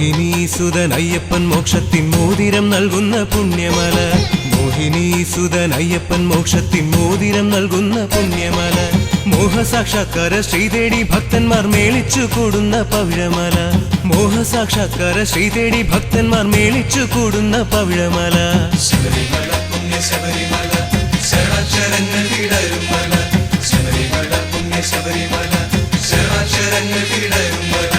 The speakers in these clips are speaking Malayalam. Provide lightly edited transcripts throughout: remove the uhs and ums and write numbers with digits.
മോഹിനീസുതൻ അയ്യപ്പൻ മോക്ഷത്തിൻ മോതിരം നൽകുന്ന പുണ്യമല. മോഹിനീസുതൻ അയ്യപ്പൻ മോക്ഷത്തിൻ മോതിരം നൽകുന്ന പുണ്യമല. മോഹസാക്ഷാത്കാര ശ്രീതേടി ഭക്തന്മാർ മേളിച്ചു കൂടുന്ന പവിഴമല. മോഹസാക്ഷാത്കാര ശ്രീതേടി ഭക്തന്മാർ മേളിച്ചു കൂടുന്ന പവിഴമല. ശബരിമല പുണ്യ ശബരിമല ശരണാക്ഷരങ്ങൾ വിടരും മല. ശബരിമല പുണ്യ ശബരിമല ശരണാക്ഷരങ്ങൾ വിടരും മല.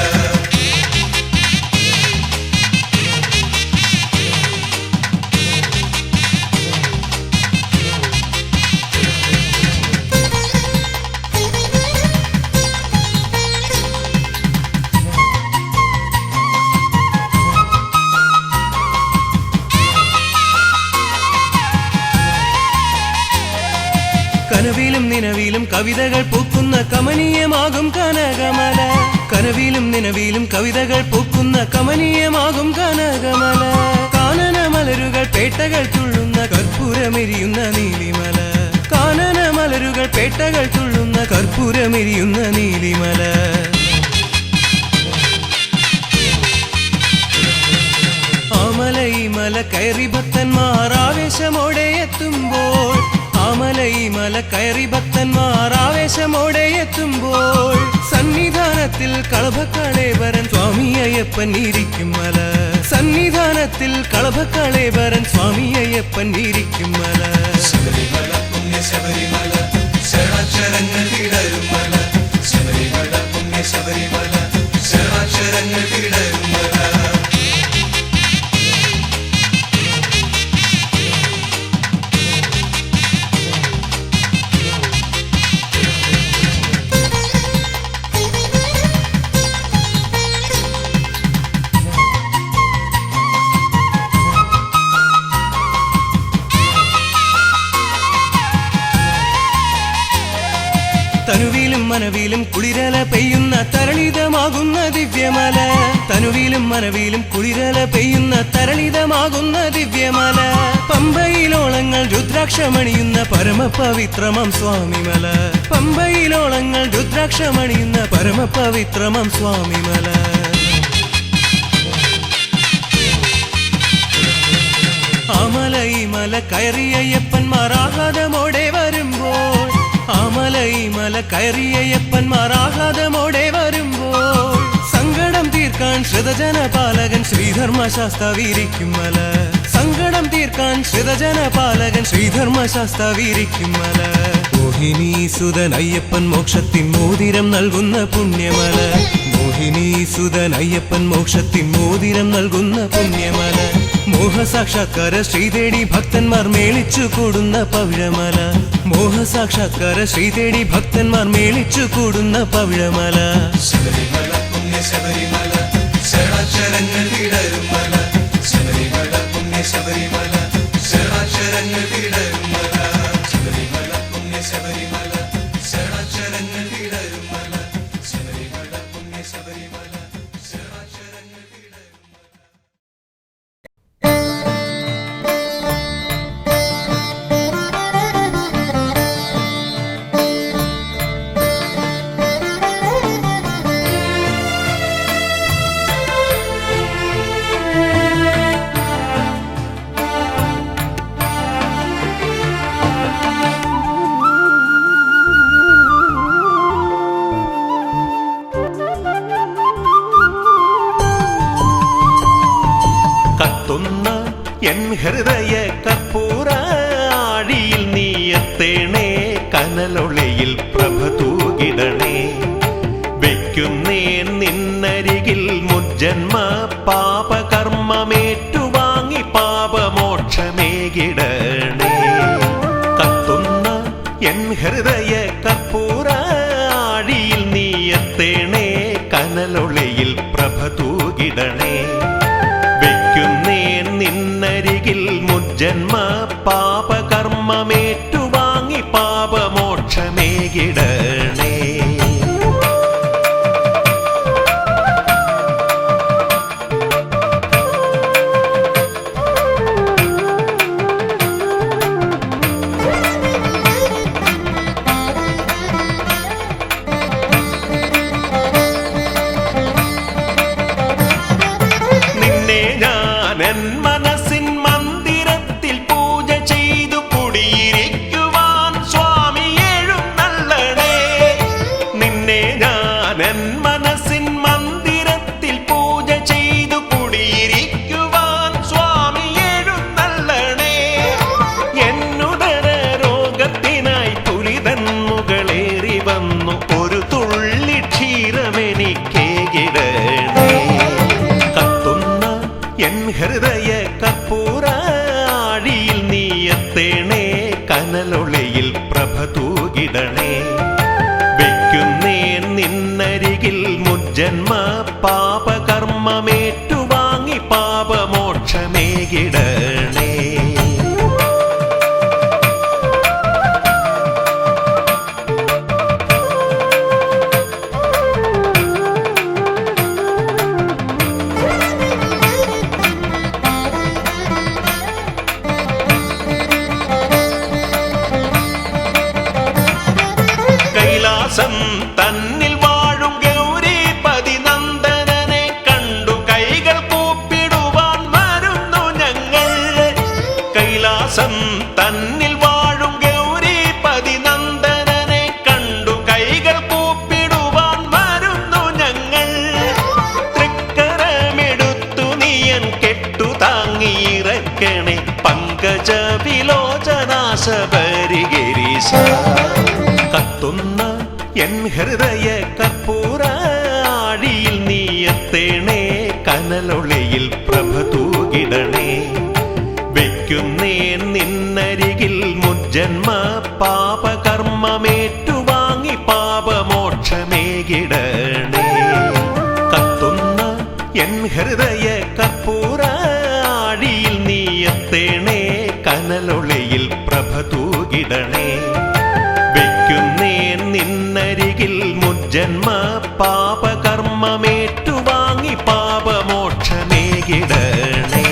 കനവിലും നിലവിലും കവിതകൾ പൂക്കുന്ന കമനീയമാകും കനകമല. കനവിലും നിലവിലും കവിതകൾ പൂക്കുന്ന കമനീയമാകും കനകമല. കാനന മലരുകൾ പേട്ടകൾ തുള്ളുന്ന കർപ്പൂരമെരിയുന്ന നീലിമല. കാനന മലരുകൾ പേട്ടകൾ തുള്ളുന്ന കർപ്പൂരമെരിയുന്ന നീലിമല. ആമല ഈ മല കയറി ഭക്തന്മാർ ആവേശമോടെ എത്തുമ്പോൾ. ആമല ഈ മല കയറി ഭക്തന്മാർ ആവേശമോടെ എത്തുമ്പോൾ. സന്നിധാനത്തിൽ കളഭക്കളേവരൻ സ്വാമി അയ്യപ്പൻ ഇരിക്കും മല. സന്നിധാനത്തിൽ കളഭക്കളേവരൻ സ്വാമി അയ്യപ്പൻ ഇരിക്കും മല. ശബരിമല പുണ്യ ശബരിമല ശരണാക്ഷരങ്ങൾ വിടരും മല. ശബരിമല പുണ്യ ശബരിമല ശരണാക്ഷരങ്ങൾ വിടരും മല. തനുവിലും മനവിലും കുളിരല പെയ്യുന്ന തരളിതമാകുന്ന ദിവ്യമല. തനുവിലും മനവിലും കുളിരല പെയ്യുന്ന തരളിതമാകുന്ന ദിവ്യമല. പമ്പയിലോളങ്ങൾ രുദ്രാക്ഷമണിയുന്ന പരമപവിത്രമം സ്വാമിമല. പമ്പയിലോളങ്ങൾ രുദ്രാക്ഷമണിയുന്ന പരമപവിത്രമം സ്വാമിമല. ആമല ഈ മല കയറി അയ്യപ്പന്മാർ ആഹ്ലാദമോടെ വരുമ്പോൾ. ആമല ഈ മല കയറി അയ്യപ്പന്മാർ ആഹ്ലാദമോടെ വരുമ്പോൾ. സങ്കടം തീർക്കാൻ ശ്രിതജനപാലകൻ ശ്രീധർമ്മശാസ്താവിരിക്കും മല. സങ്കടം തീർക്കാൻ ശ്രിതജനപാലകൻ ശ്രീധർമ്മശാസ്താവിരിക്കും മല. മോഹിനീസുതൻ അയ്യപ്പൻ മോക്ഷത്തിൻ മോതിരം നൽകുന്ന പുണ്യമല. മോഹിനീസുതൻ അയ്യപ്പൻ മോക്ഷത്തിൻ മോതിരം നൽകുന്ന പുണ്യമല. മോഹസാക്ഷാത്കാര ശ്രീതേടി ഭക്തന്മാർ മേളിച്ചു കൂടുന്ന പവിഴമല. മോഹസാക്ഷാത്കാര ശ്രീതേടി ഭക്തന്മാർ മേളിച്ചു കൂടുന്ന പവിഴമല. ശബരിമല പുണ്യ ശബരിമല ശരണാക്ഷരങ്ങൾ വിടരും മല. ശബരിമല പുണ്യ ശബരിമല ശരണാക്ഷരങ്ങൾ വിടരും മല. ശബരിമല പുണ്യ ശബരിമല ശരണാക്ഷരങ്ങൾ വിടരും മല. ശബരിമല പുണ്യ ശബരിമല ശരണാക്ഷരങ്ങൾ വിടരും മല. കത്തുന്ന എൻ ഹൃദയ കർപ്പൂര ആഴിയിൽ നീയത്തേണേ കനലൊളിയിൽ പ്രഭ തൂകിടണേ. വയ്ക്കുന്നേൻ നിന്നരികിൽ മുജ്ജന്മ പാപകർമ്മമേറ്റുവാങ്ങി പാപമോക്ഷമേകിടണേ. കത്തുന്ന എൻ ഹൃദയ കർപ്പൂര ആഴിയിൽ നീയത്തേണേ കനലൊളിയിൽ പ്രഭ തൂകിടണേ. നിന്നരികിൽ മുജ്ജന്മ പാപകർമ്മമേറ്റുവാങ്ങി പാപമോക്ഷമേകിടണേ. ഞാൻ എൻ മനസ്സിൻ മന്ദിരത്തിൽ പൂജ ചെയ്തു കുടിയിരിക്കുവാൻ സ്വാമി എഴുന്നള്ളണേ. നിന്നെ ഞാൻ എൻ മനസ്സിൻ മന്ദിരത്തിൽ പൂജ ചെയ്തു കുടിയിരിക്കുവാൻ സ്വാമി എഴുന്നള്ളണേ. എന്നുദര രോഗത്തിനായി പുലിതൻ മുകളേറി വന്നു ഒരു തുള്ളി ക്ഷീരമെനിക്കേകിടണേ. കത്തുന്ന എൻ ഹൃദയ കർപ്പൂര ആഴിയിൽ നീയത്തേണേ, കനലൊളിയിൽ പ്രഭ തൂകിടണേ. വെക്കുന്നേ നിന്നരികിൽ മുജ്ജന്മ പാപകർമ്മമേറ്റുവാങ്ങി പാപമോക്ഷമേകിടണേ. കൈലാസം തന്നിൽ വാഴും ഗൗരീപതി നന്ദനനെ കണ്ടു കൈകൾ കൂപ്പിടുവാൻ വരുന്നു ഞങ്ങൾ. കൈലാസം തന്നിൽ വാഴും ഗൗരീപതി നന്ദനനെ കണ്ടു കൈകൾ കൂപ്പിടുവാൻ വരുന്നു ഞങ്ങൾ. തൃക്കരമെടുത്തു നീയൻ കെട്ടു താങ്ങിയിറക്കണേ, പങ്കജ വിലോചനാശബരിഗിരീശ. കത്തുന്ന എൻ ഹൃദയ കർപ്പൂര ആഴിയിൽ നീയത്തേണേ, കനലൊളിയിൽ പ്രഭ തൂകിടണേ. വെക്കുന്നേ നിന്നരികിൽ മുജ്ജന്മ പാപകർമ്മമേറ്റുവാങ്ങി പാപമോക്ഷമേകിടണേ. കത്തുന്ന എൻ ഹൃദയ കർപ്പൂര ആഴിയിൽ നീയത്തേണേ, കനലൊളിയിൽ പ്രഭ തൂകിടണേ. വെക്കുന്നേ നിന്നരികിൽ മുജ്ജന്മ പാപകർമ്മമേറ്റുവാങ്ങി പാപമോക്ഷമേകിടണേ.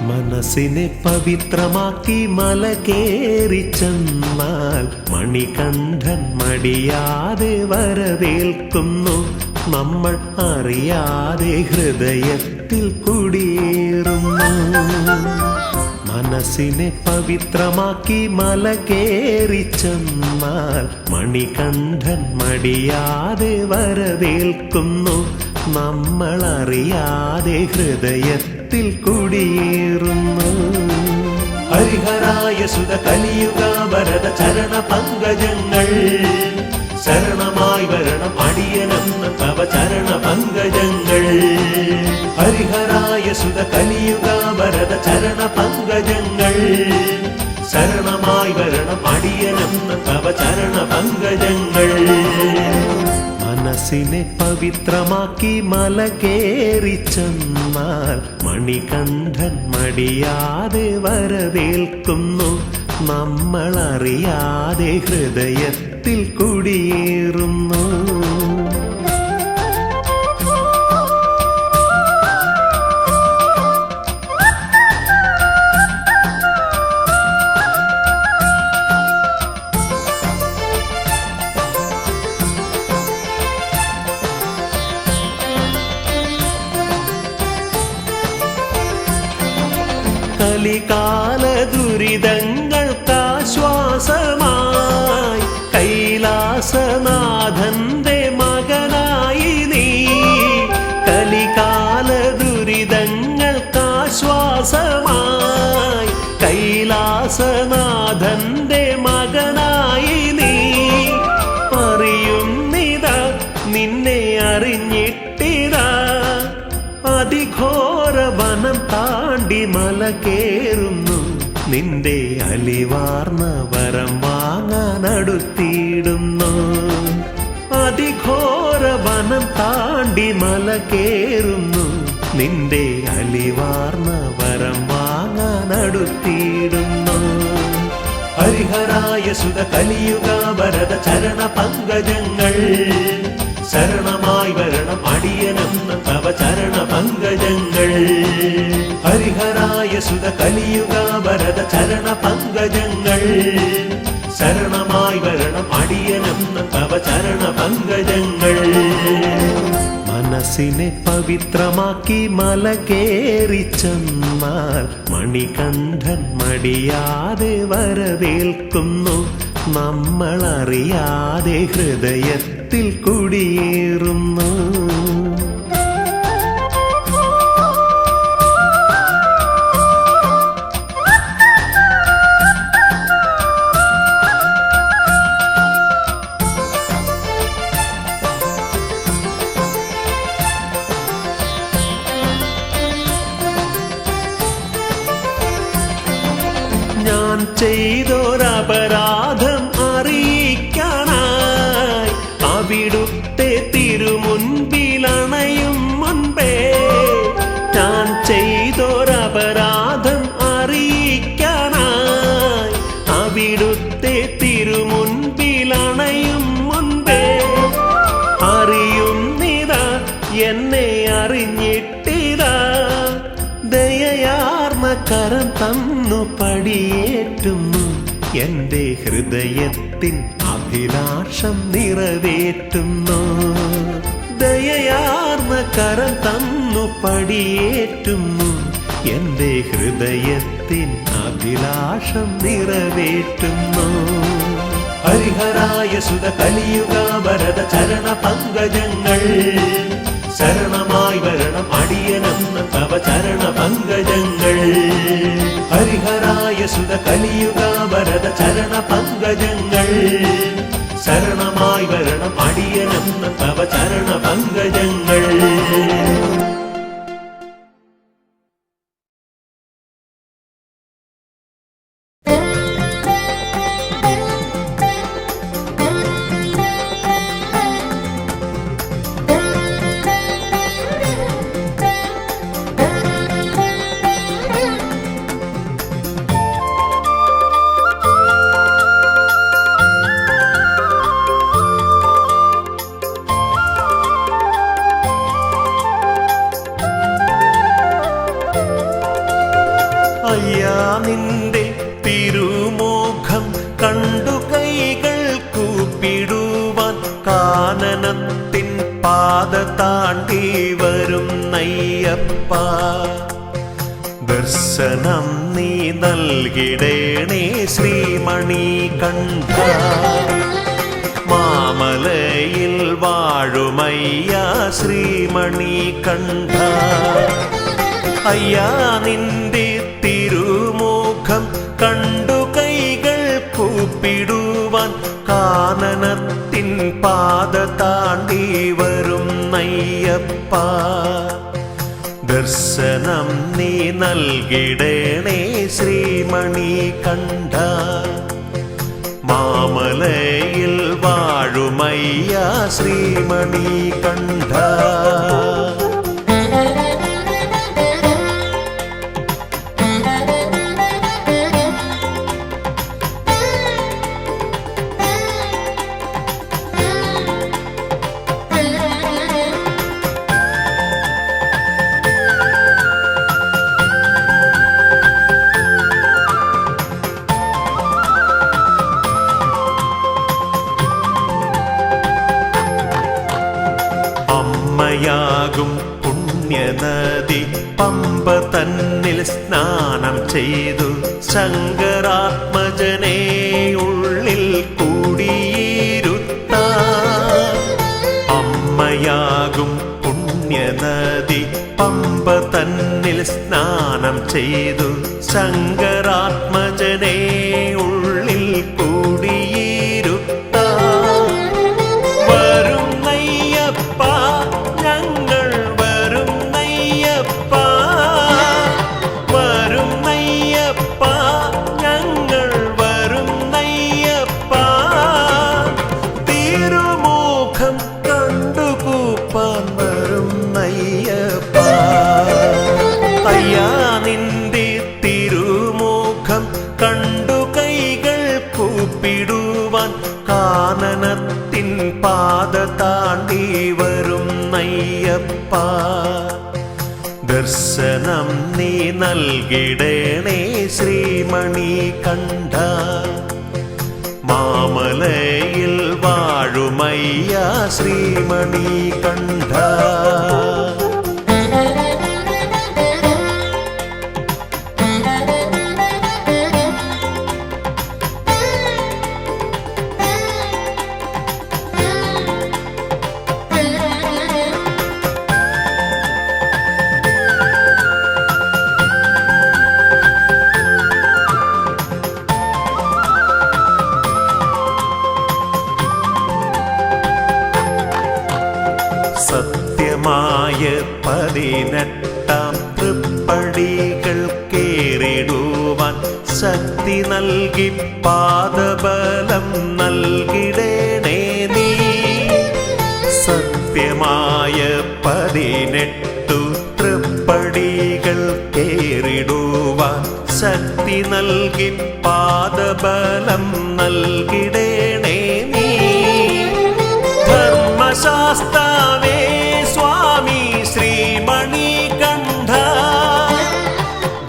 മനസ്സിനെ പവിത്രമാക്കി മല കേറി ചെന്നാൽ മണികണ്ഠൻ മടിയാതെ വരവേൽക്കുന്നു. നമ്മൾ അറിയാതെ ഹൃദയത്തിൽ കുടിയേറുന്നു. മനസ്സിനെ പവിത്രമാക്കി മല കേറി ചെന്നാൽ മണികണ്ഠൻ മടിയാതെ വരവേൽക്കുന്നു. നമ്മൾ അറിയാതെ ഹൃദയത്തിൽ കുടിയേറുന്നു. ഹരിഹരായ സുത കലിയുഗ വരദ ചരണ പങ്കജങ്ങൾ ശരണമായി വരണം അടിയനെന്ന് തവ ചരണ പങ്കജങ്ങൾ. ഹരിഹരായ സുത കലിയുഗ വരദ ചരണ പങ്കജങ്ങൾ ശരണമായി വരണം അടിയനെന്ന് തവ ചരണ പങ്കജങ്ങൾ. മനസ്സിനെ പവിത്രമാക്കി മല കേറി ചെന്നാൽ മണികണ്ഠൻ മടിയാതെ വരവേൽക്കുന്നു. നമ്മൾ അറിയാതെ ഹൃദയത്തിൽ കുടിയേറുന്നു. കലികാല ദുരിതങ്ങൾക്കാശ്വാസമായി കൈലാസനാഥന്റെ മകനായി നീ. കലികാല ദുരിതങ്ങൾക്കാശ്വാസമായി കൈലാസനാഥന്റെ മകനായി നീ. അറിയുന്നിതാ നിന്നെ അറിഞ്ഞിട്ടിതാ അതിഘോര വനം താണ്ടി മല കേറുന്നു. നിന്റെ അലിവാർന്ന വരം വാങ്ങാനടുത്തിടുന്നു. അതിഘോര വനം താണ്ടി മല കേറുന്നു നിന്റെ അലിവാർന്ന വരം വാങ്ങാനടുത്തിടുന്നു. ഹരിഹരായ സുത കലിയുഗ വരദ ചരണ പങ്കജങ്ങൾ ശരണമായി വരണം അടിയനെന്ന തവ ചരണ പങ്കജങ്ങൾ. ഹരിഹരായ സുത കലിയുഗ വരദ ചരണ പങ്കജങ്ങൾ ശരണമായി വരണം അടിയനെന്ന തവ ചരണ പങ്കജങ്ങൾ. മനസ്സിനെ പവിത്രമാക്കി മല കേറി ചെന്നാൽ മണികണ്ഠൻ മടിയാതെ വരവേൽക്കുന്നു. നമ്മളറിയാതെ ഹൃദയത്തിൽ കുടിയേറുന്നു. ഞാൻ ചെയ്തൊരപരാധം അറിയിക്കാനായി അവിടുത്തെ തിരുമുൻപിലണയും മുൻപേ. ഞാൻ ചെയ്തൊരപരാധം അറിയിക്കാനായി അവിടുത്തെ തിരുമുൻപിലണയും മുൻപേ. അറിയുന്നിതാ എന്നെ അറിഞ്ഞിട്ടിതാ ദയയാർന്ന കരം തന്നു പടിയേറ്റുന്നു. എന്റെ ഹൃദയത്തിൻ അഭിലാഷം നിറവേറ്റുന്നു. ദയയാർന്ന കരം തന്നു പടിയേറ്റുന്നു. എന്റെ ഹൃദയത്തിൻ അഭിലാഷം നിറവേറ്റുന്നു. ഹരിഹരായ സുത കലിയുഗ വരദ ചരണ പങ്കജങ്ങൾ ശരണമായി വരണം അടിയനെന്ന തവ ചരണ പങ്കജങ്ങൾ. ഹരിഹരായ സുത കലിയുഗ വരദ ചരണ പങ്കജങ്ങൾ ശരണമായി വരണം അടിയനെന്ന തവ ചരണ പങ്കജങ്ങൾ. അയ്യാ നിന്റെ തിരുമുഖം കണ്ടു കൈകൾ കൂപ്പിടുവാൻ കാനനത്തിൻ പാത താണ്ടി വരും നയ്യപ്പ. ദർശനം നീ നൽകിടേണേ ശ്രീമണികണ്ഠ. മാമലയിൽ വാഴുമയ്യ ശ്രീമണികണ്ഠ. അയ്യാ നിന്റെ തിരുമുഖം കണ്ടു കൈകൾ കൂപ്പിടുവാൻ കാനനത്തിൻ പാത താണ്ടി വരും നയ്യപ്പ. ദർശനം നീ നൽകിടേണേ ശ്രീമണികണ്ഠ. മാമലയിൽ വാഴുമയ്യ ശ്രീമണികണ്ഠ. അമ്മയാകും പുണ്യനദി പമ്പ തന്നിൽ സ്നാനം ചെയ്തു ശങ്കരാത്മജനെ ഉള്ളിൽ കൂടിയിരുത്താൻ. അമ്മയാകും പുണ്യനദി പമ്പ തന്നിൽ സ്നാനം ചെയ്തു ശങ്കരാത്മജനെ ഉള്ളിൽ കൂടിയിരുത്താൻ. വരും നയ്യപ്പ ഞങ്ങൾ വരും നയ്യപ്പ. വരും നയ്യപ്പ ഞങ്ങൾ വരും നയ്യപ്പ. തിരുമുഖം വരുന്നയ്യപ്പ ദർശനം നീ നൽകിടണേ ശ്രീമണി കണ്ഠ മാമലയിൽ വാഴുമയ്യ ശ്രീമണി കണ്ഠ സത്യമായ 18 തൃപ്പടികൾ കേറിടുവാൻ ശക്തി നൽകി പാദബലം നൽകിടണേ നീ സത്യമായ 18 തൃപ്പടികൾ കേറിടുവാൻ ശക്തി നൽകി പാദബലം നൽകിടണേ നീ ധർമ്മശാസ്താവേ സ്വാമി ശ്രീമണി കണ്ഠ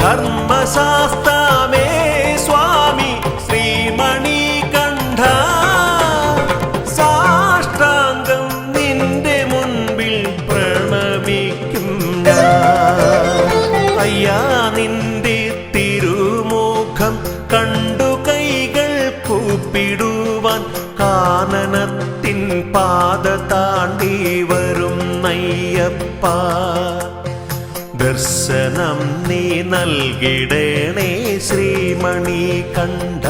ധർമ്മശാസ്താവേ സ്വാമി ശ്രീമണി കണ്ഠ സാഷ്ടാംഗം നിന്റെ മുൻപിൽ പ്രണമിക്കും അയ്യാ നിന്റെ തിരുമുഖം കണ്ടു കൈകൾ കൂപ്പിടുവാൻ കാനനത്തിൻ പാത താണ്ടി വരുന്നയ്യപ്പ ദർശനം നീ നൽകിടണേ ശ്രീമണി കണ്ഠ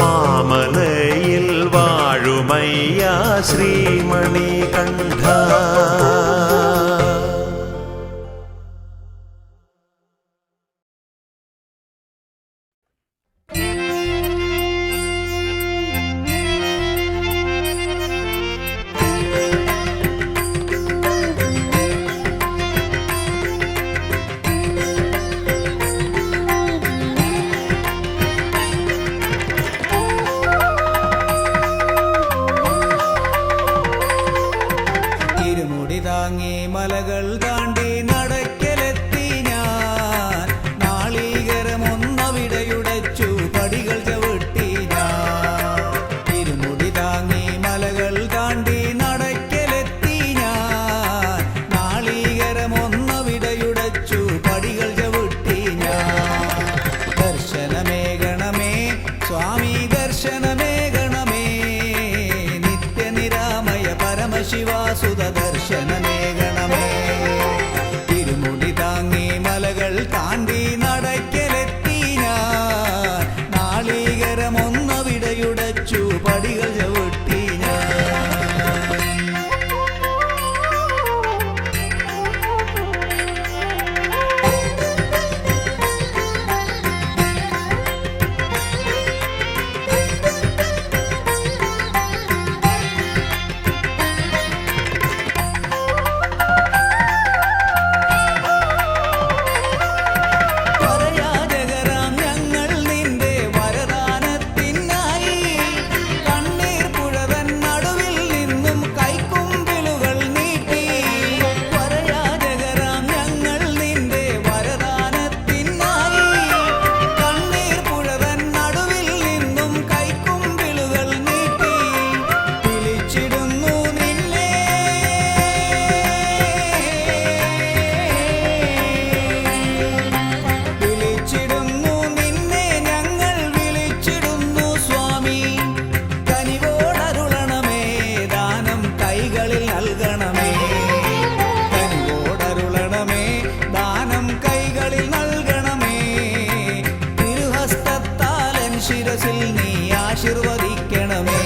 മാമലയിൽ വാഴുമയ്യ ശ്രീമണി കണ്ഠ മലകൾ താണ്ടി നടക്കലെത്തി ഞാൻ നാളീകരമൊന്നവിടെയുടച്ചു പടികൾ ചവിട്ടി ഞാൻ ഇരുമുടി താങ്ങി മലകൾ താണ്ടി നടക്കലെത്തി ഞാൻ നാളീകരമൊന്നവിടെയുടച്ചു പടികൾ ചവിട്ടി ഞാൻ ദർശനമേകണമേ സ്വാമി ദർശനമേകണമേ നിത്യനിരാമയ പരമശിവാസുത ദർശനമേകണമേ തിരുമുടി താങ്ങി മലകൾ താണ്ടി നടക്കലെത്തി ഞാൻ നാളീകരമൊന്നവിടെയുടച്ചു പടികൾ ചവിട്ടി ഞാൻ ശിരസിൽ നീ ആശീർവദിക്കണമേ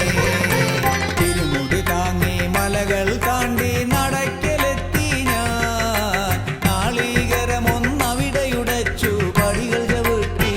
തിരുമുടി താങ്ങി മലകൾ താണ്ടി നടക്കലെത്തി ഞാൻ നാളീകരമൊന്നവിടെയുടച്ചു പടികൾ ചവിട്ടി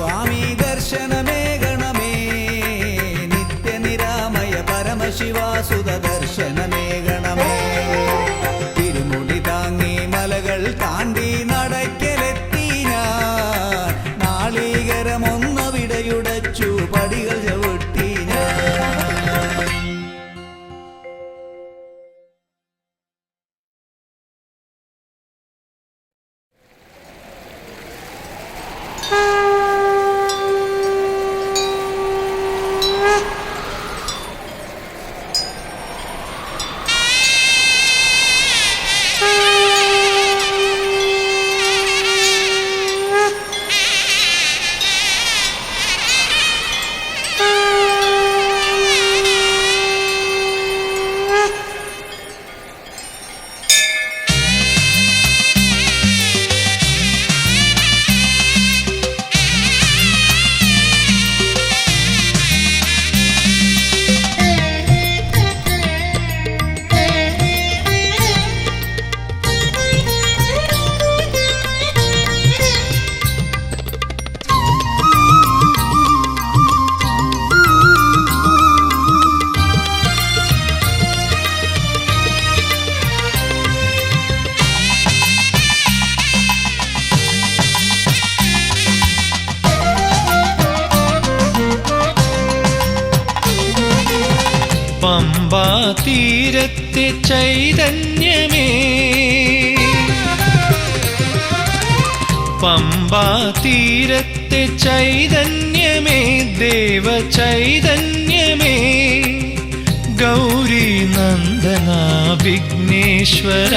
സ്വാമി ദർശനമേകണമേ നിത്യനിരാമയ പരമശിവാസുത ദർശനമേകണമേ തിരുമുടി താങ്ങി മലകൾ താണ്ടി നടക്കലെത്തി ഞാൻ നാളീകരമൊന്നവിടയുടച്ചു പടികൾ ചവിട്ടി ഞാൻ പമ്പാ തീരത്തെ ചൈതന്യമേ പമ്പാ തീരത്തെ ചൈതന്യമേ ദേവ ചൈതന്യമേ ഗൗരി നന്ദന വിഘ്നേശ്വര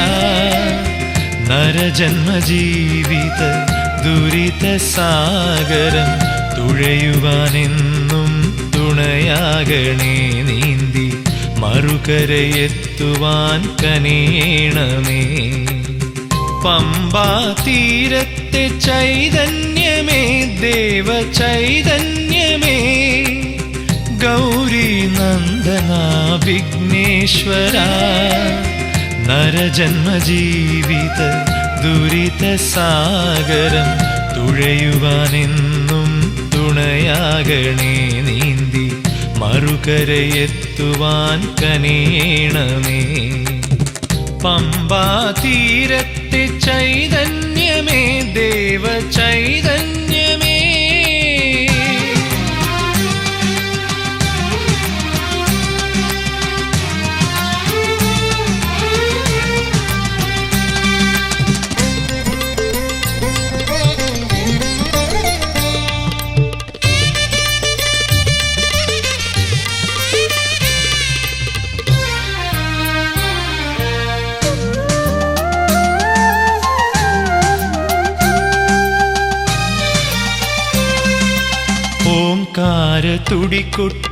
നരജന്മജീവിത ദുരിത സാഗരം തുഴയുവാനെന്നും തുണയാകണേ നീന്തി മറുകരയെത്തുവാൻ കനിയണമേ പമ്പാ തീരത്തെ ചൈതന്യമേ ദേവ ചൈതന്യമേ ഗൗരി നന്ദന വിഘ്നേശ്വര നരജന്മജീവിത ദുരിത സാഗരം തുഴയുവാനെന്നും തുണയാകണേ നീന്തി മറുകരയെത്തുവാൻ കനിയണമേ പമ്പാ തീരത്തെ ചൈതന്യമേ ദേവ ചൈതന്യമേ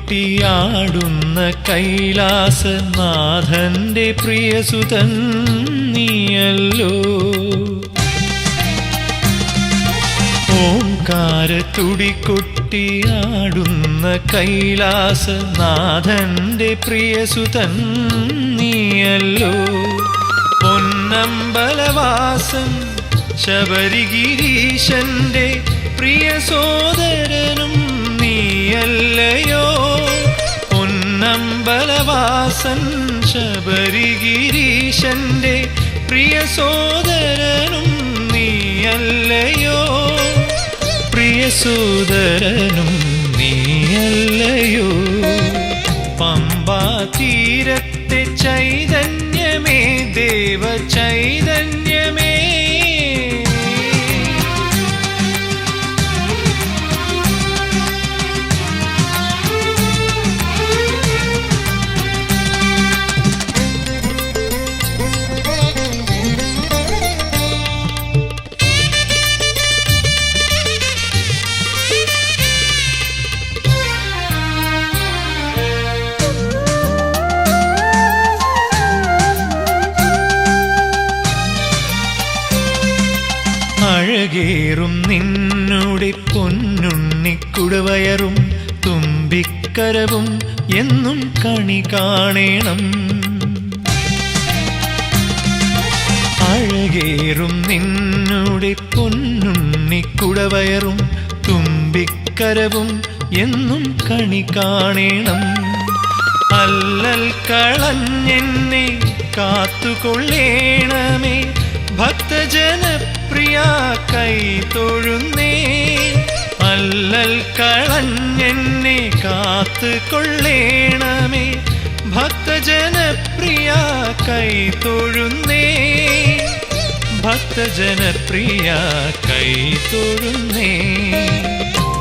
തുടികൊട്ടിയാടുന്ന കൈലാസനാഥന്റെ പ്രിയസുതൻ നീയല്ലോ ഓംകാര തുടികൊട്ടിയാടുന്ന കൈലാസനാഥന്റെ പ്രിയസുതൻ നീയല്ലോ പൊന്നമ്പലവാസൻ ശബരിഗിരീശന്റെ പ്രിയ സോദരനും നീയല്ലയോ പൊന്നമ്പലവാസൻ ശബരിഗിരീശന്റെ പ്രിയ സോദരനും നീയല്ലയോ പ്രിയ സോദരനും നീയല്ലയോ പമ്പാ തീരത്തെ ചൈതന്യമേ ദേവ ചൈതന്യമേ അഴകേറും നിന്നുടെ പൊന്നുണ്ണിക്കുടവയറും തുമ്പിക്കരവും എന്നും കണി കാണേണം അഴകേറും നിന്നുടെ പൊന്നുണ്ണിക്കുടവയറും തുമ്പിക്കരവും എന്നും കണി കാണേണം. അല്ലൽ കളഞ്ഞെന്നെ കാത്തുകൊള്ളേണമേ, ഭക്തജനപ്രിയ കൈ തൊഴുന്നേ. അല്ലൽ കളഞ്ഞെന്നെ കാത്തുകൊള്ളേണമേ, ഭക്തജനപ്രിയ കൈ തൊഴുന്നേ. ഭക്തജനപ്രിയ കൈ തൊഴുന്നേ.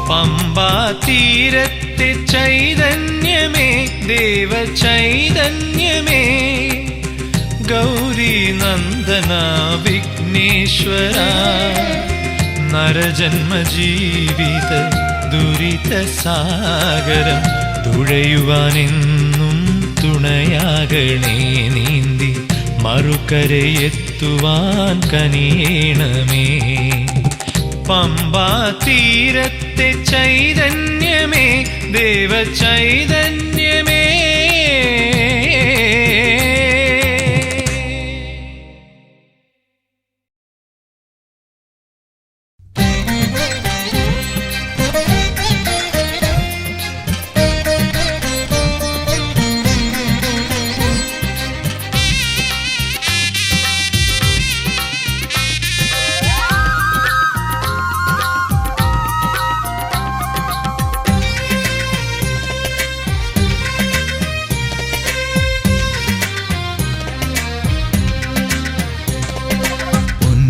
പമ്പാ തീരത്തെ ചൈതന്യമേ, ദേവ ചൈതന്യമേ, ഗൗരി നന്ദന വിഘ്നേശ്വര, നരജന്മ ജീവിത ദുരിത സാഗരം തുഴയുവാനെന്നും തുണയാകണേ. നീന്തി മറുകരയെത്തുവാൻ കനിയേണമേ. പമ്പാ തീരത്തെ ചൈതന്യമേ, ദേവ ചൈതന്യമേ.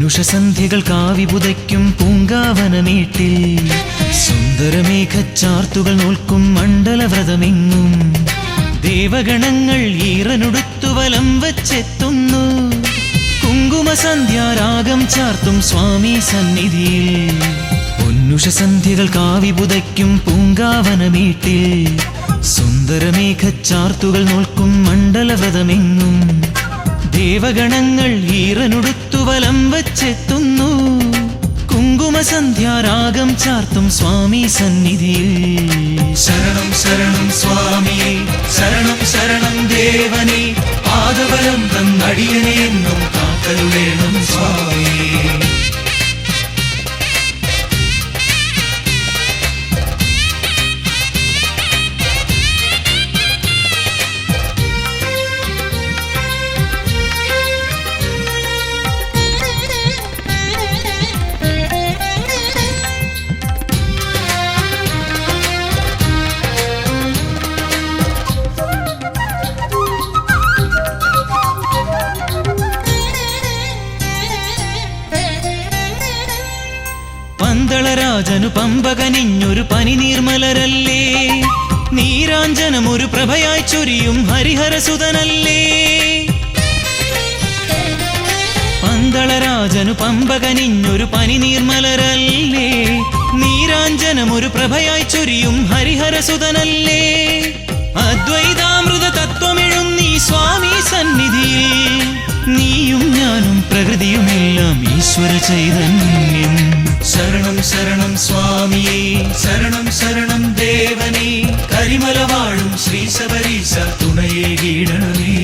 ഉഷസന്ധ്യകൾ കാവിപുതയ്ക്കും പൂങ്കാവനമേട്ടിൽ, സുന്ദരമേഘച്ചാർത്തുകൾ നോൽക്കും മണ്ഡലവ്രതമെങ്ങും, ദേവഗണങ്ങൾ ഈറനുടുത്തു വലം വച്ചെത്തുന്നു. കുങ്കുമസന്ധ്യാരാഗം ചാർത്തും സ്വാമി സന്നിധിയിൽ. പൊന്നുഷസന്ധ്യകൾ കാവിപുതയ്ക്കും പൂങ്കാവനമേട്ടിൽ, സുന്ദരമേഘച്ചാർത്തുകൾ നോൽക്കും മണ്ഡലവ്രതമെങ്ങും, ദേവഗണങ്ങൾ ഈറനുടുത്തു വലം വച്ചെത്തുന്നു. കുങ്കുമസന്ധ്യാരാഗം ചാർത്തും സ്വാമി സന്നിധിയിൽ. ശരണം ശരണം സ്വാമിയെ, ശരണം ശരണം ദേവനെ, പാദബലം തന്നടിയനെ എന്നും കാക്കരുളേണം സ്വാമിയേ. പന്തളരാജനു പമ്പകനിഞ്ഞൊരു പനിനീർമലരല്ലേ, നീരാഞ്ജനമൊരു പ്രഭയായി ചൊരിയും ഹരിഹരസുതനല്ലേ. പന്തളരാജനു പമ്പകനിഞ്ഞൊരു പനിനീർമലരല്ലേ, നീരാഞ്ജനമൊരു പ്രഭയായി ചൊരിയും ഹരിഹരസുതനല്ലേ. അദ്വൈതാമൃത തത്വമെഴുന്നീ സ്വാമി സന്നിധിയിൽ, നീയും ഞാനും പ്രകൃതിയുമെല്ലാം ഈശ്വര ചൈതന്യം. ശരണം ശരണം സ്വാമിയേ, ശരണം ശരണം ദേവനേ, കരിമല വാഴും ശ്രീ ശബരീശ തുണയേ കീടണമേ.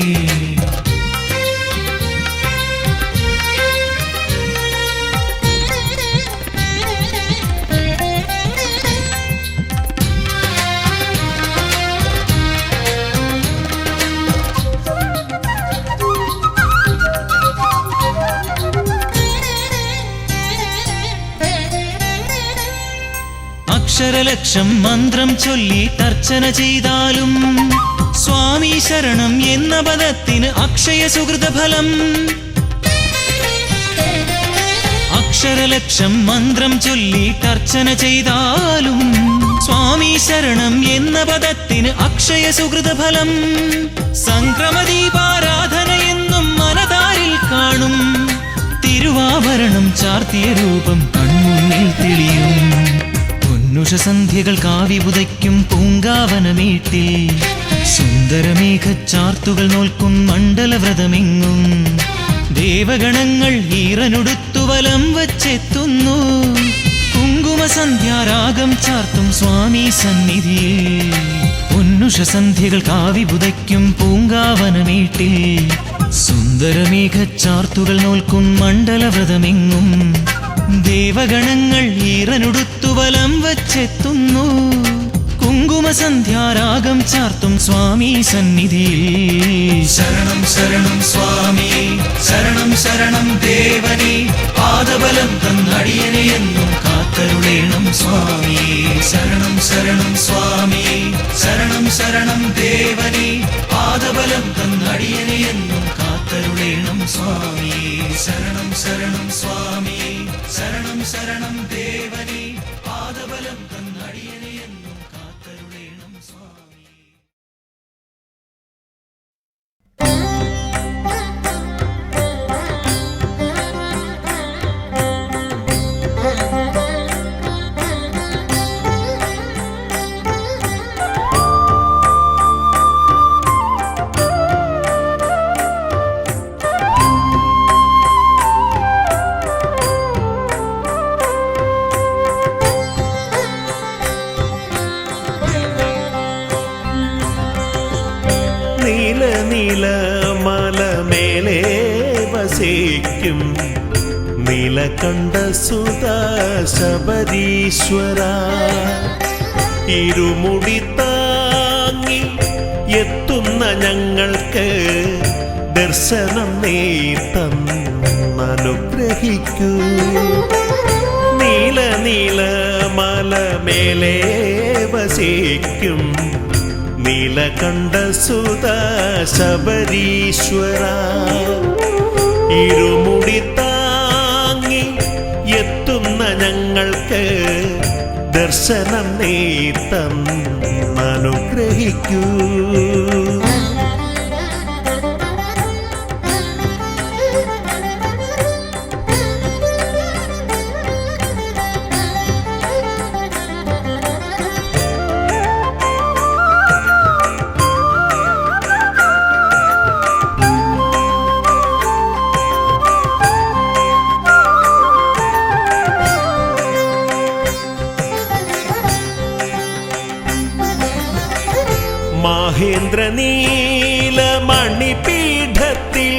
അക്ഷരലക്ഷം മന്ത്രം ചൊല്ലി തർച്ചന ചെയ്താലും, സ്വാമി ശരണം എന്ന പദത്തിന് അക്ഷയ സുഹൃതഫലം. അക്ഷരലക്ഷം മന്ത്രം ചൊല്ലി തർച്ചന ചെയ്താലും, സ്വാമി ശരണം എന്ന പദത്തിന് അക്ഷയ സുഹൃതഫലം. സംക്രമദീപാരാധന എന്നും മനതാരിൽ കാണും, തിരുവാഭരണം ചാർത്തിയ രൂപം കൺമുന്നിൽ തെളിയും. പൊന്നുഷസന്ധ്യകൾ കാവിപുതയ്ക്കും പൂങ്കാവനമേട്ടിൽ, സുന്ദരമേഘച്ചാർത്തുകൾ നോൽക്കും മണ്ഡലവ്രതമെങ്ങും, ദേവഗണങ്ങൾ ഈറനുടുത്തു വലം വച്ചെത്തുന്നു. കുങ്കുമസന്ധ്യാരാഗം ചാർത്തും സ്വാമി സന്നിധിയിൽ. പൊന്നുഷസന്ധ്യകൾ കാവിപുതയ്ക്കും പൂങ്കാവനമേട്ടിൽ, സുന്ദരമേഘച്ചാർത്തുകൾ നോൽക്കും മണ്ഡലവ്രതമെങ്ങും, ദേവഗണങ്ങൾ ഈറനുടുത്തു വലം വച്ചെത്തുന്നു. കുങ്കുമസന്ധ്യാരാഗം ചാർത്തും സ്വാമി സന്നിധിയിൽ. ശരണം ശരണം സ്വാമി, ശരണം ശരണം ദേവനേ, പാദബലം തന്നടിയനെ എന്നും കാത്തരുളേണം സ്വാമി. ശരണം ശരണം സ്വാമി, ശരണം ശരണം ദേവനേ, പാദബലം തന്നടിയനെ എന്നും കാത്തരുളേണം സ്വാമി. ശരണം ശരണം സ്വാമി, ശരണം ശരണം ദേവനേ, പാദബലം തന്നടിയനെ എന്നും കാത്തരുളേണം സ്വാമി. നീല നീല മലമേലെ വസിക്കും നീലകണ്ഠ സുതാ ശബരീശ്വര. ഇരുമുടി താങ്ങി എത്തുന്ന ഞങ്ങൾക്ക് ദർശനം നീ തന്നനുഗ്രഹിക്കൂ. നീല നീല മലമേലെ വസിക്കും നീലകണ്ഠ സുതാ ശബരീശ്വര. ഇരുമുടി താങ്ങി എത്തുന്ന ഞങ്ങൾക്ക് ദർശനം നീ തന്നനുഗ്രഹിക്കൂ. മഹേന്ദ്രനീല മണിപീഠത്തിൽ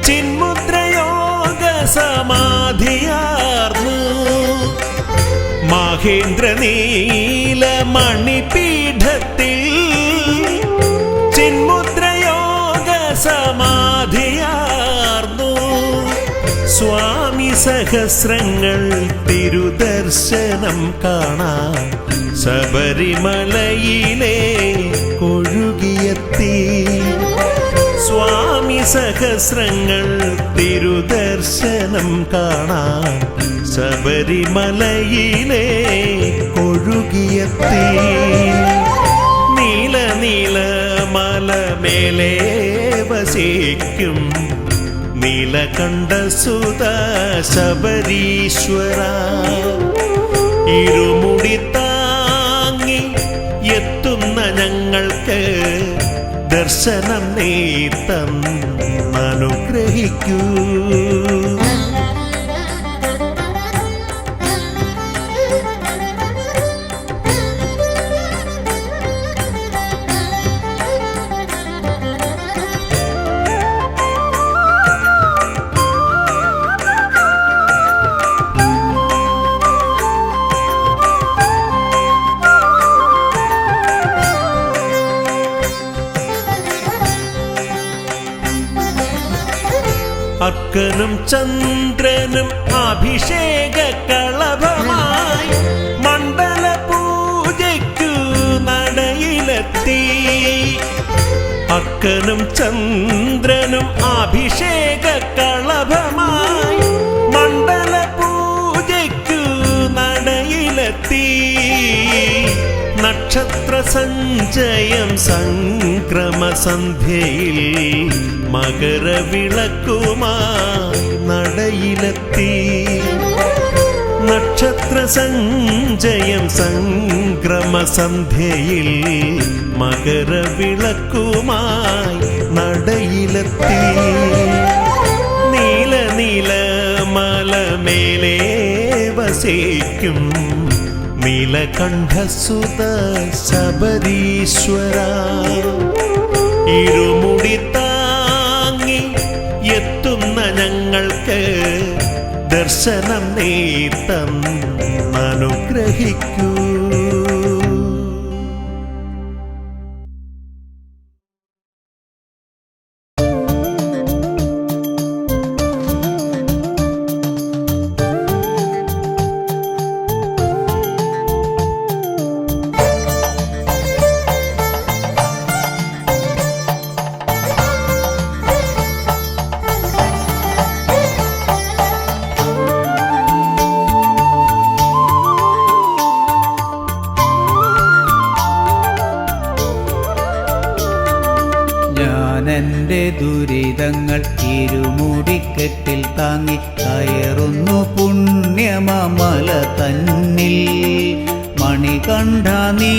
ചിന്മുദ്രയോഗ സമാധിയാർന്നു. മഹേന്ദ്രനീല മണിപീഠത്തിൽ ചിന്മുദ്രയോഗ സമാധിയാർന്നു. സ്വാമി സഹസ്രങ്ങൾ തിരുദർശനം കാണാൻ ശബരിമലയിലെ കൊഴുകിയെത്തി. സ്വാമി സഹസ്രങ്ങൾ തിരുദർശനം കാണാൻ ശബരിമലയിലെ കൊഴുകിയെത്തി. നീല നീല മലമേലെ വസിക്കും നീലകണ്ഠ സുതാ ശബരീശ്വര. ഇരുമുടി താങ്ങി എത്തുന്ന ഞങ്ങൾക്ക് ദർശനം നീ തന്നനുഗ്രഹിക്കൂ. അർക്കനും ചന്ദ്രനും അഭിഷേക കളഭമായി മണ്ഡല പൂജയ്ക്കു നടയിലെത്തി. അർക്കനും ചന്ദ്രനും അഭിഷേക കളഭമായി മണ്ഡല പൂജയ്ക്കു നടയിലെത്തി. നക്ഷത്ര സഞ്ചയം സംക്രമസന്ധ്യയിൽ മകരവിളക്കുമായി നടയിലെത്തി. നക്ഷത്ര സഞ്ചയം സംക്രമസന്ധ്യയിൽ മകരവിളക്കുമായി നടയിലെത്തി. നീല നീല മലമേലെ വസിക്കും നീലകണ്ഠ സുതാ ശബരീശ്വര. ഇരുമുടി താങ്ങി എത്തുന്ന ഞങ്ങൾക്ക് ദർശനം നീ തന്നനുഗ്രഹിക്കൂ. ഞാനെൻ്റെ ദുരിതങ്ങൾ ഇരുമുടിക്കെട്ടിൽ താങ്ങി കയറുന്നു പുണ്യമമല തന്നിൽ. മണികണ്ഠ നീ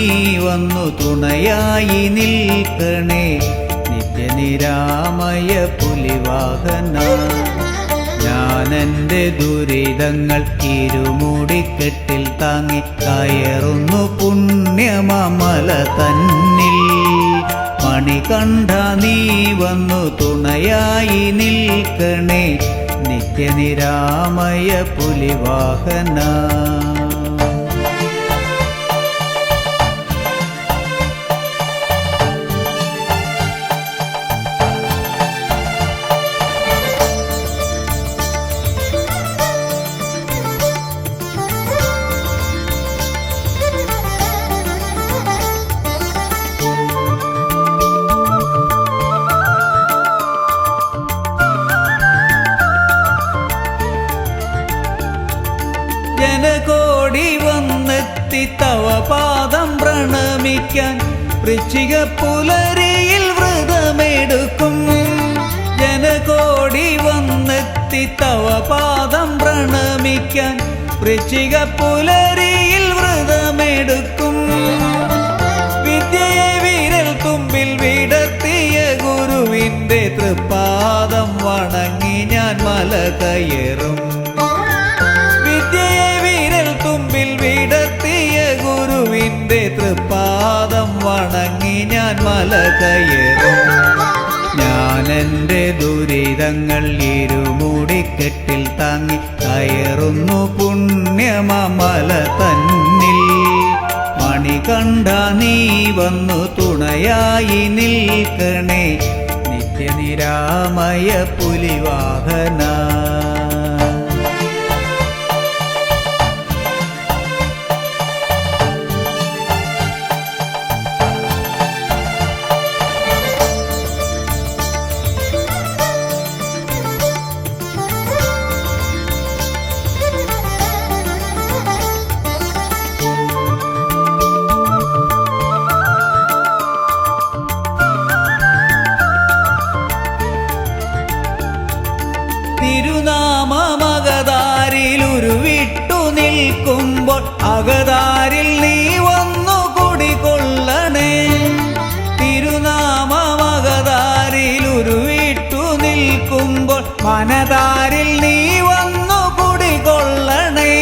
വന്നു തുണയായി നിൽക്കണേ നിത്യനിരാമയ പുലിവാഹന. ഞാനെൻ്റെ ദുരിതങ്ങൾ ഇരുമുടിക്കെട്ടിൽ താങ്ങി കയറുന്നു പുണ്യമമല തന്നിൽ. മണികണ്ഠ നീ വന്നു തുണയായി നിൽക്കണേ നിത്യനിരാമയ പുലിവാഹന. ജനകോടി വന്നെത്തി തവ പാദം പ്രണമിക്കാൻ വൃശ്ചിക പുലരിയിൽ വ്രതമെടുക്കും. ജനകോടി വന്നെത്തി തവ പാദം പ്രണമിക്കാൻ വൃശ്ചിക പുലരിയിൽ വ്രതമെടുക്കും. വിദ്യയെ വിരൽ തുമ്പിൽ വിടർത്തിയ ഗുരുവിൻ്റെ തൃപ്പാദം വണങ്ങി ഞാൻ മല കയറും. വിദ്യയെ വിരൽ തുമ്പിൽ വിടർത്തിയ ഗുരുവിൻ്റെ തൃപ്പാദം വണങ്ങി ഞാൻ മല കയറും. ഞാനെൻ്റെ ദുരിതങ്ങൾ ഇരുമുടിക്കെട്ടിൽ താങ്ങി കയറുന്നു പുണ്യമമല തന്നിൽ. മണികണ്ഠ നീ വന്നു തുണയായി നിൽക്കണേ നിത്യനിരാമയ പുലിവാഹന. തിരുനാമമകതാരിൽ ഉരുവിട്ടു നിൽക്കുമ്പോൾ അകതാരിൽ നീ വന്നു കുടികൊള്ളണേ. തിരുനാമമകതാരിൽ ഉരുവിട്ടു നിൽക്കുമ്പോൾ മനതാരിൽ നീ വന്നു കുടികൊള്ളണേ.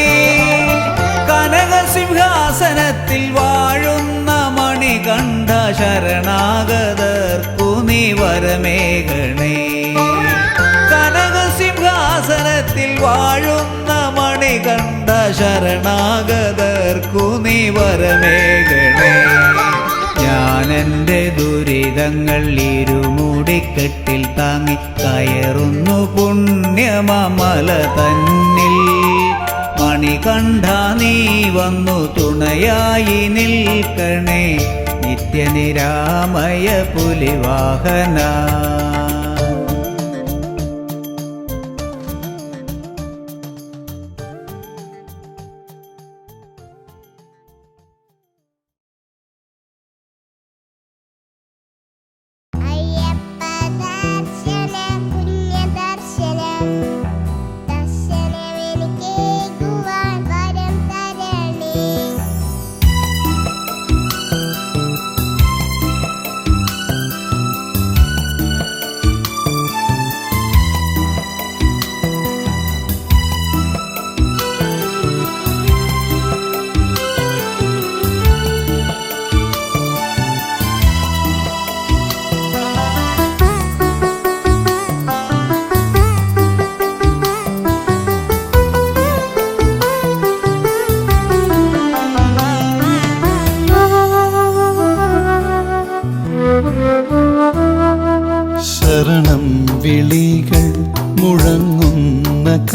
കനകസിംഹാസനത്തിൽ വാഴുന്ന മണികണ്ഠ ശരണാഗതർക്കു നീ വരമേകണേ. കനകസിംഹാസനത്തിൽ വാഴുന്ന മണികണ്ഠ ശരണാഗതർക്കു നീ വരമേകണേ. ഞാനെൻ്റെ ദുരിതങ്ങൾ ഇരുമുടിക്കെട്ടിൽ താങ്ങി കയറുന്നു പുണ്യമമല തന്നിൽ. മണികണ്ഠ നീ വന്നു തുണയായി നിൽക്കണേ നിത്യനിരാമയ പുലിവാഹന.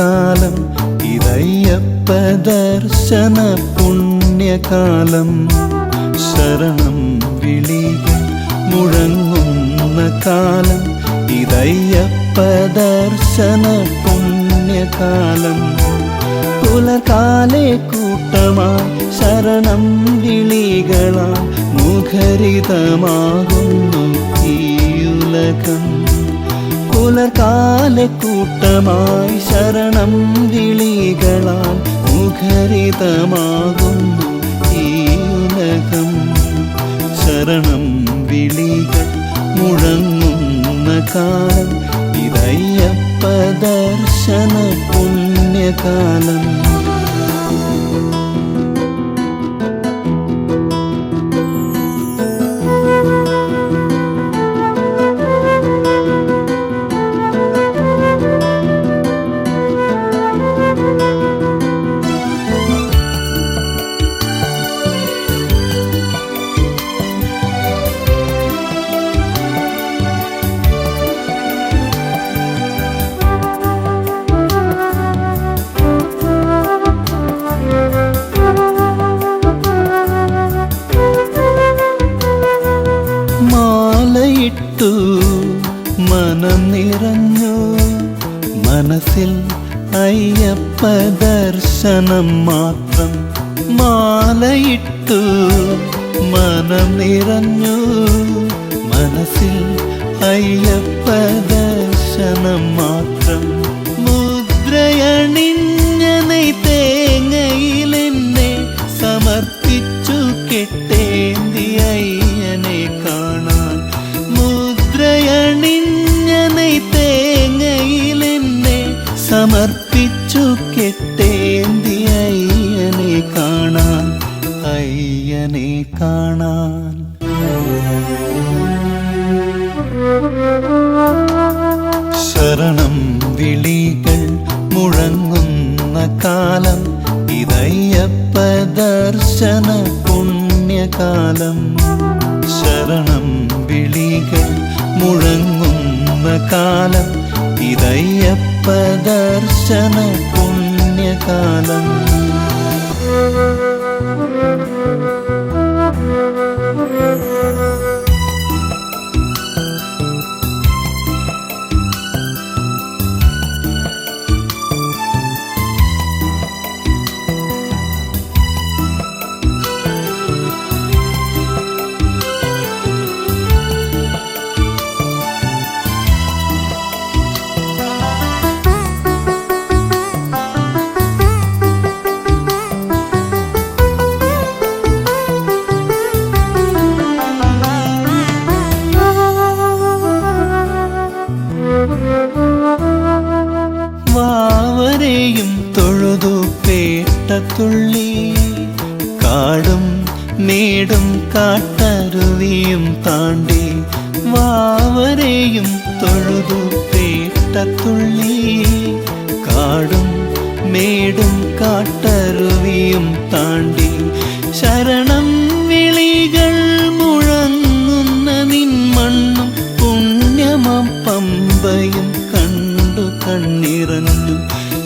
കാലം ഇതയ്യപ്പ ദർശന പുണ്യകാലം ശരണം വിളികൾ മുഴങ്ങുന്ന കാലം ഇതയ്യപ്പ ദർശന പുണ്യകാലം പുലർകാലെ കൂട്ടമായി ശരണം വിളികളാൽ മുഖരിതമാകുന്നു ഈ ഉലകം പുലർകാലെ കൂട്ടമായി ശരണം വിളികളാൽ മുഖരിതമാകുന്നു ഈ ഉലകം ശരണം വിളികൾ മുഴങ്ങുന്ന കാലം ഇതയ്യപ്പ ദർശന പുണ്യകാലം മാലയിട്ടു മനം നിറഞ്ഞു മനസ്സിൽ അയ്യപ്പ ദർശനം മാത്രം മാലയിട്ടു മനം നിറഞ്ഞു മനസ്സിൽ അയ്യപ്പ ദർശനം മാത്രം മുദ്രയണിഞ്ഞ തേങ്ങയിലെന്നെ സമർപ്പിച്ചു കെട്ടേന്തി അയ്യനെ കാണാൻ മുദ്രയണിഞ്ഞ തേങ്ങയിലെന്നെ സമർപ്പിച്ചു കെട്ടേന്തി അയ്യനെ കാണാൻ അയ്യനെ കാണാൻ ശരണം വിളികൾ മുഴങ്ങുന്ന കാലം ഇതയ്യപ്പ ദർശന പുണ്യകാലം ശരണം വിളികൾ മുഴങ്ങുന്ന കാലം ഇതയ്യപ്പ ദർശന പുണ്യകാലം വാവരെയും തൊഴുതു പേട്ടത്തുള്ളി കാടും മേടും കാട്ടരുവിയും താണ്ടി വാവരെയും തൊഴുതു പേട്ടത്തുള്ളി കാടും മേടും കാട്ടരുവിയും താണ്ടി ശരണം വിളികൾ മുഴങ്ങുന്ന നിൻ മണ്ണും പുണ്യമം പമ്പയും കണ്ടു കണ്ണിറഞ്ഞു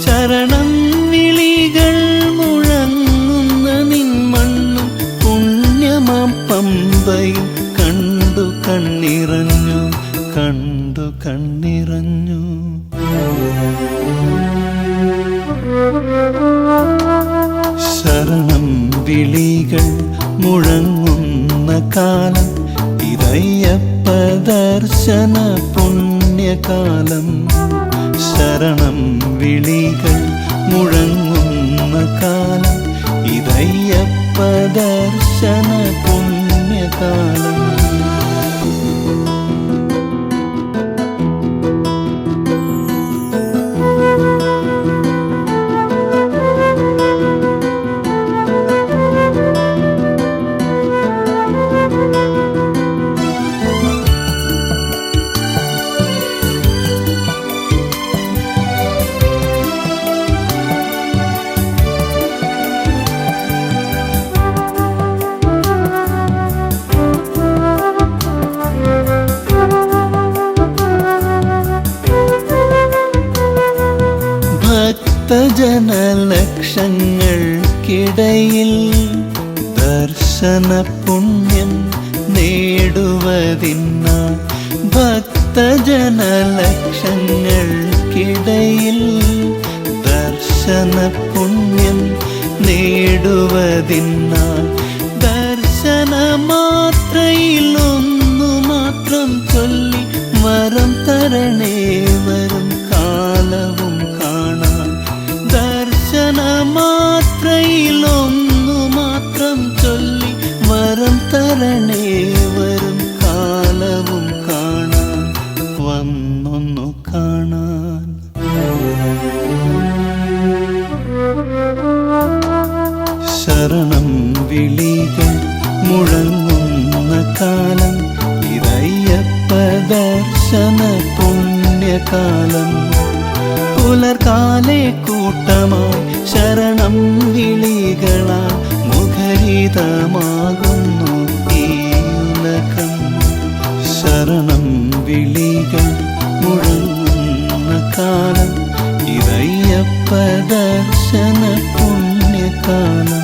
ശരണം വിളികൾ മുഴങ്ങുന്ന നിൻ മണ്ണും പുണ്യമം പമ്പയും കണ്ടു കണ്ണിറഞ്ഞു കണ്ടു കണ്ണിറഞ്ഞു ശരണം വിളികൾ മുഴങ്ങുന്ന കാലം ഇതയ്യപ്പ ദർശന പുണ്യകാലം ശരണം വിളികൾ മുഴങ്ങുന്ന കാലം ഇതയ്യപ്പ ദർശന പുണ്യകാലം ലക്ഷങ്ങൾക്കിടയിൽ ദർശന പുണ്യം നേടുവതിനായി ഭക്തജനലക്ഷങ്ങൾക്കിടയിൽ ദർശന പുണ്യം നേടുവതിനായി ദർശനമാത്രയിലൊന്നു മാത്രം ചൊല്ലി വരം തരണേ വരും കാലവും കാണാൻ ദർശനമാത്രയിലൊന്നു മാത്രം ചൊല്ലി വരം തരണേ വരും കാലവും കാണാൻ വന്നൊന്നു കാണാൻ ശരണം വിളികൾ മുഴങ്ങുന്ന കാലം ഇതയ്യപ്പ ദർശന പുണ്യകാലം പുലർകാലെ കൂട്ടമായി ശരണം വിളികളാൽ മുഖരിതമാകുന്നു ഈ ഉലകം ശരണം വിളികൾ മുഴങ്ങുന്ന കാലം ഇതയ്യപ്പ ദർശന പുണ്യകാലം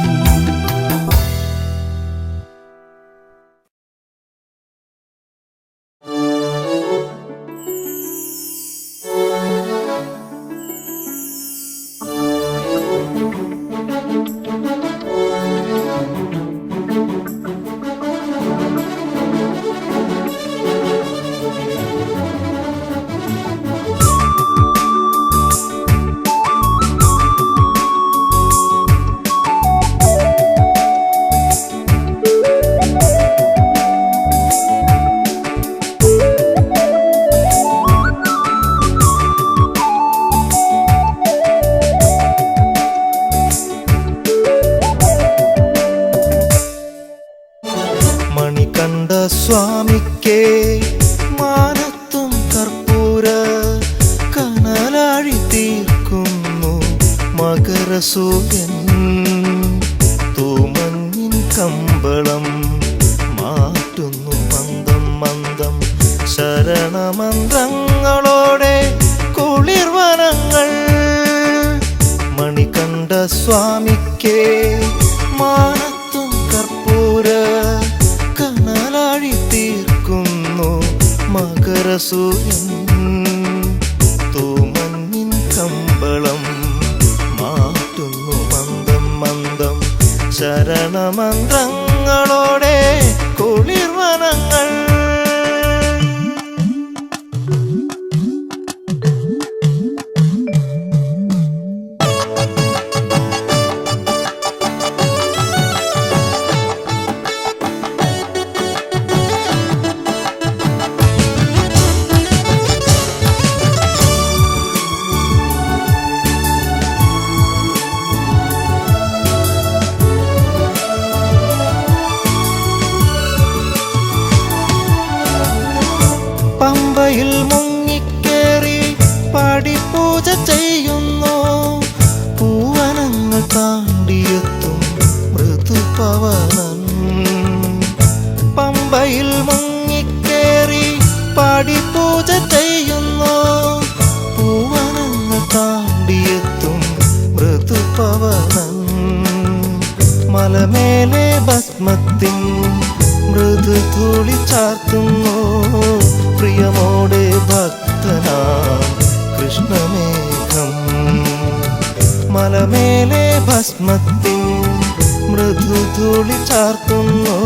സ്വാമിക്കേ മാനത്തും കർപ്പൂര കനലാഴി തീർക്കുന്നു മകരസൂര്യൻ തൂമഞ്ഞിൻ കമ്പളം മാറ്റുന്നു മന്ദം മന്ദം ശരണമന്ത്രങ്ങളോടെ കുളിർവനങ്ങൾ മണികണ്ഠ സ്വാമിക്കേ മാനത്തും കർപ്പൂര കനലാഴി തീർക്കുന്നു മകരസൂര്യൻ തൂമഞ്ഞിൻ കമ്പളം മാറ്റുന്നു മന്ദം മന്ദം ശരണമന്ത്രങ്ങളോടെ കുളിർവനങ്ങൾ പമ്പയിൽ മുങ്ങിക്കേറി പടിപൂജ ചെയ്യുന്നു പൂവനങ്ങൾ താണ്ടിയെത്തും മൃദുപവനൻ പമ്പയിൽ മുങ്ങിക്കേറി പടിപൂജ ചെയ്യുന്നു പൂവനങ്ങൾ താണ്ടിയെത്തും മൃദുപവനൻ മലമേലെ ഭസ്മത്തിൻ മൃദുധൂളി ചാർത്തുന്നു പ്രിയമോടെ ഭക്തനാം കൃഷ്ണമേഘം മലമേലെ ഭസ്മത്തിൻ മൃദുധൂളി ചാർത്തുന്നു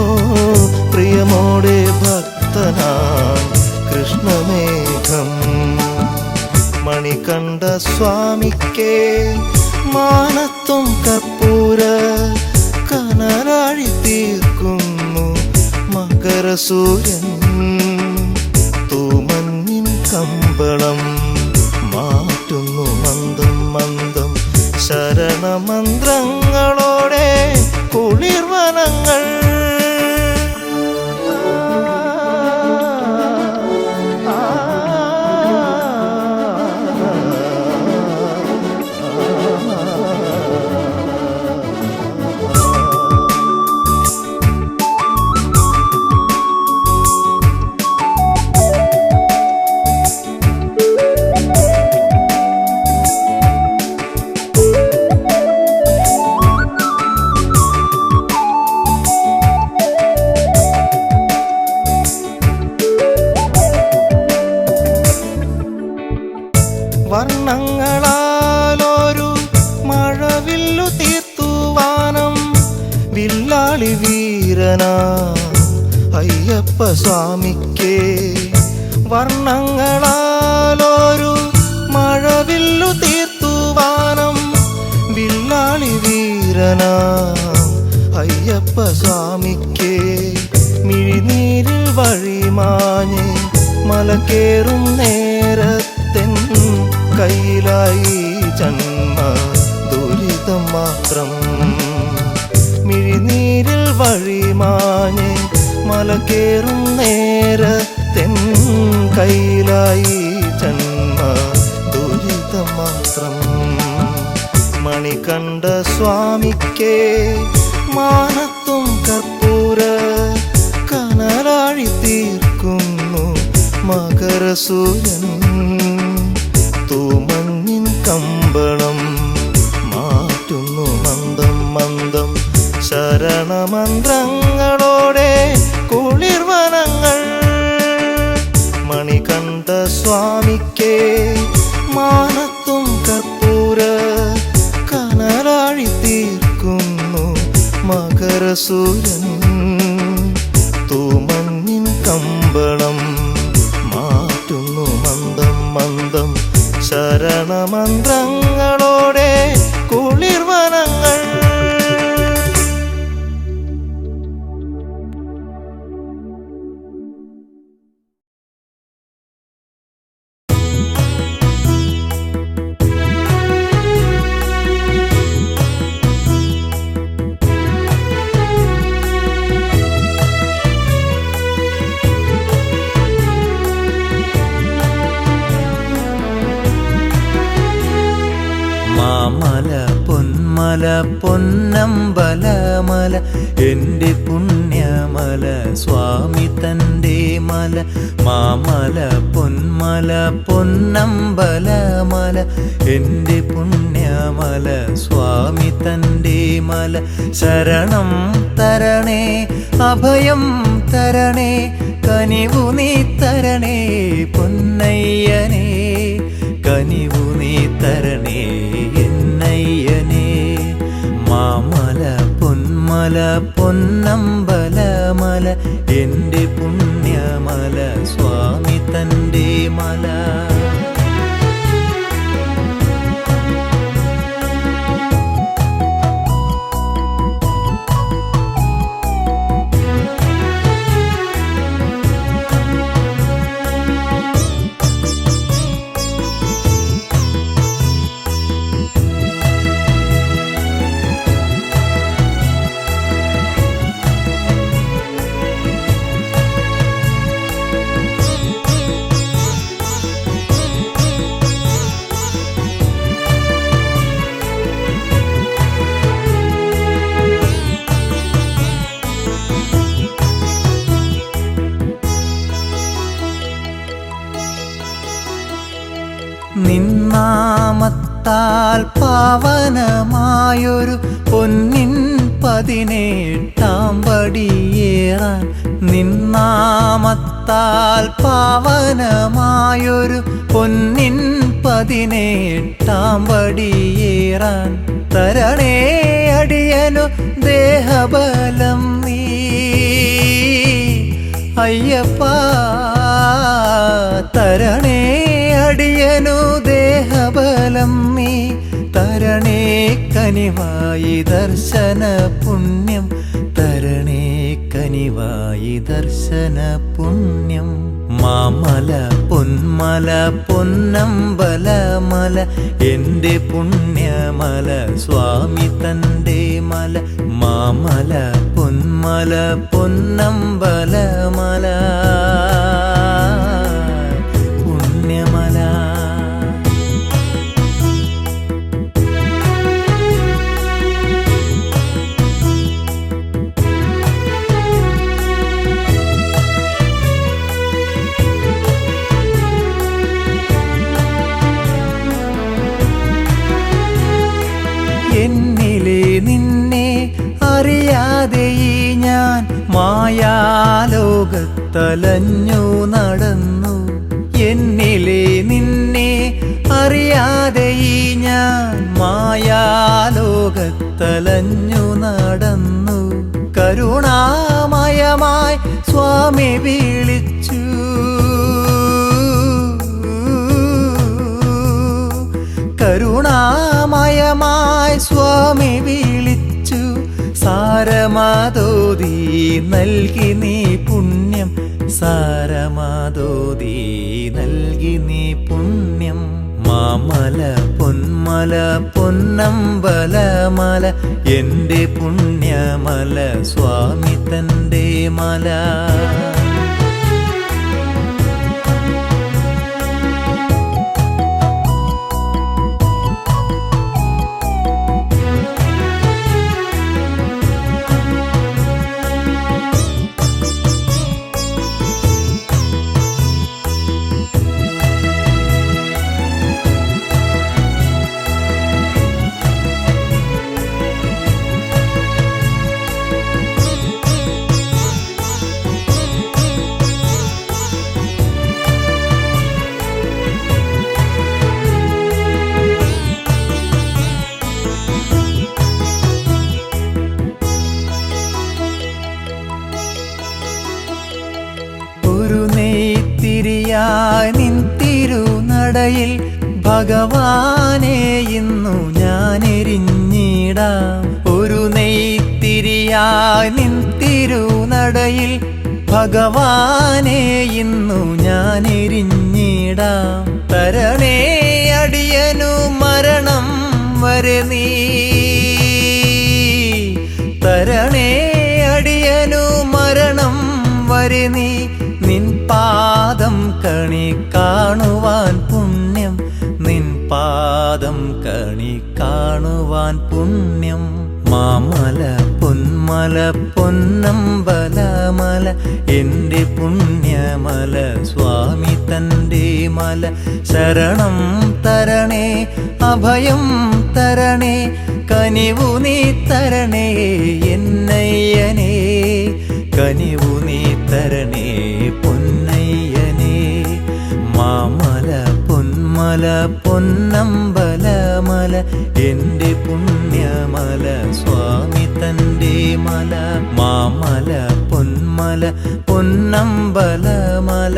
പ്രിയമോടെ ഭക്തനാം കൃഷ്ണമേഘം മണികണ്ഠ സ്വാമിക്കേ മാനത്തും കർപ്പൂര കനലാഴി തീർക്കുന്നു മകരസൂര്യൻ തൂമഞ്ഞിൻ കമ്പളം മാറ്റുന്നു മന്ദം മന്ദം ശരണമന്ത്രങ്ങളോടെ കുളിർവനങ്ങൾ വില്ലാളി വീരനാ അയ്യപ്പ സ്വാമിക്കേ വർണ്ണങ്ങളാലൊരു മഴവില്ലു തീർത്തുവാനം വില്ലാളി വീരനാ അയ്യപ്പ സ്വാമിക്കേ മിഴിനീരിൽ വഴിമാഞ്ഞ് മലകേറും നേരത്തെൻ കയ്യിലായി ജന്മ ദുരിതം മാത്രം മിഴിനീരിൽ വഴിമാഞ്ഞ് മലകേറും നേരത്തെൻ കയ്യിലായി ജന്മ ദുരിതം മാത്രം മണികണ്ഠ സ്വാമിക്കേ മാനത്തും കർപ്പൂര കനലാഴി തീർക്കുന്നു മകരസൂര്യൻ തൂമഞ്ഞിൻ കമ്പളം മാറ്റുന്നു മന്ദം മന്ദം ശരണമന്ത്രങ്ങളോടെ കുളിർവനങ്ങൾ മണികണ്ഠ സ്വാമിക്കേ മാനത്തും കർപ്പൂര കനലാഴി തീർക്കുന്നു മകരസൂര്യൻ തൂമഞ്ഞിൻ കമ്പളം മാറ്റുന്നു മന്ദം മന്ദം ശരണമന്ത്രങ്ങളോടെ കുളിർവനങ്ങൾ മാമല പൊന്മല പൊന്നമ്പലമല എൻ്റെ പുണ്യമല സ്വാമി തൻ്റെ മല മാമല പൊന്മല പൊന്നമ്പലമല എൻ്റെ പുണ്യമല സ്വാമി തൻ്റെ മല ശരണം തരണേ അഭയം തരണേ കനിവു നീ തരണേ പൊന്നയ്യനേ കനിവു നീ തരണേ എന്നയ്യനേ മാമല പൊന്മല പൊന്നമ്പലമല എൻ്റെ പുണ്യമല സ്വാമി തൻ്റെ മല നിന്നാമത്താൽ പാവനമായൊരു പൊന്നിൻ 18 പടിയേറാൻ നിന്നാമത്താൽ പാവനമായൊരു പൊന്നിൻ 18 പടിയേറാൻ തരണേ അടിയനു ദേഹബലം നീ അയ്യപ്പ തരണേ അടിയനു ദേഹബലം നീ തരണേ കനിവായി ദർശന പുണ്യം തരണേ കനിവായി ദർശന പുണ്യം മാമല പൊന്മല പൊന്നമ്പലമല എൻ്റെ പുണ്യമല സ്വാമി തൻ്റെ മല മാമല പൊന്മല പൊന്നമ്പലമല പുണ്യമല എന്നിലെ നിന്നെ അറിയാതെ ഞാൻ മായാലോകത്തലഞ്ഞു നടന്നു എന്നിലെ നിന്നെ അറിയാതെ ഞാൻ മായാലോകത്തലഞ്ഞു നടന്നു സ്വാമി വിളിച്ചു. കരുണാമയമായി സ്വാമി വിളിച്ചു. സാരമാതോതി നൽകി നീ പുണ്യം, സാരമാതോതി നൽകി നീ പുണ്യം. മാമല പൊന്മല പൊന്നമ്പലമല എൻ്റെ പുണ്യമല സ്വാമി തൻ്റെ മല. ായി നിൻ തിരുനടയിൽ ഭഗവാനെ ഇന്നു ഞാൻ എരിഞ്ഞിടാം. ഒരു നെയ്ത്തിരിയായി നിൻ തിരുനടയിൽ ഭഗവാനെ ഇന്നു ഞാൻ എരിഞ്ഞിടാം. തരണേ അടിയനു മരണം വരെ നീ, തരണേ അടിയനു മരണം വരെ നീ. നിൻ പാദം കണി കാണുവാൻ പുണ്യം, നിൻ പാദം കണി കാണുവാൻ പുണ്യം. മാമല പൊന്മല പൊന്നമ്പലമല എൻ്റെ പുണ്യമല സ്വാമി തൻ്റെ മല. ശരണം തരണേ അഭയം തരണേ കനിവു നീ തരണേ എന്നയ്യനേ, കനിവു നീ തരണേ പൊന്നയ്യനേ. മാമല പൊന്മല പൊന്നമ്പലമല എൻ്റെ പുണ്യമല സ്വാമി തൻ്റെ മല. മാമല പൊന്മല പൊന്നമ്പലമല.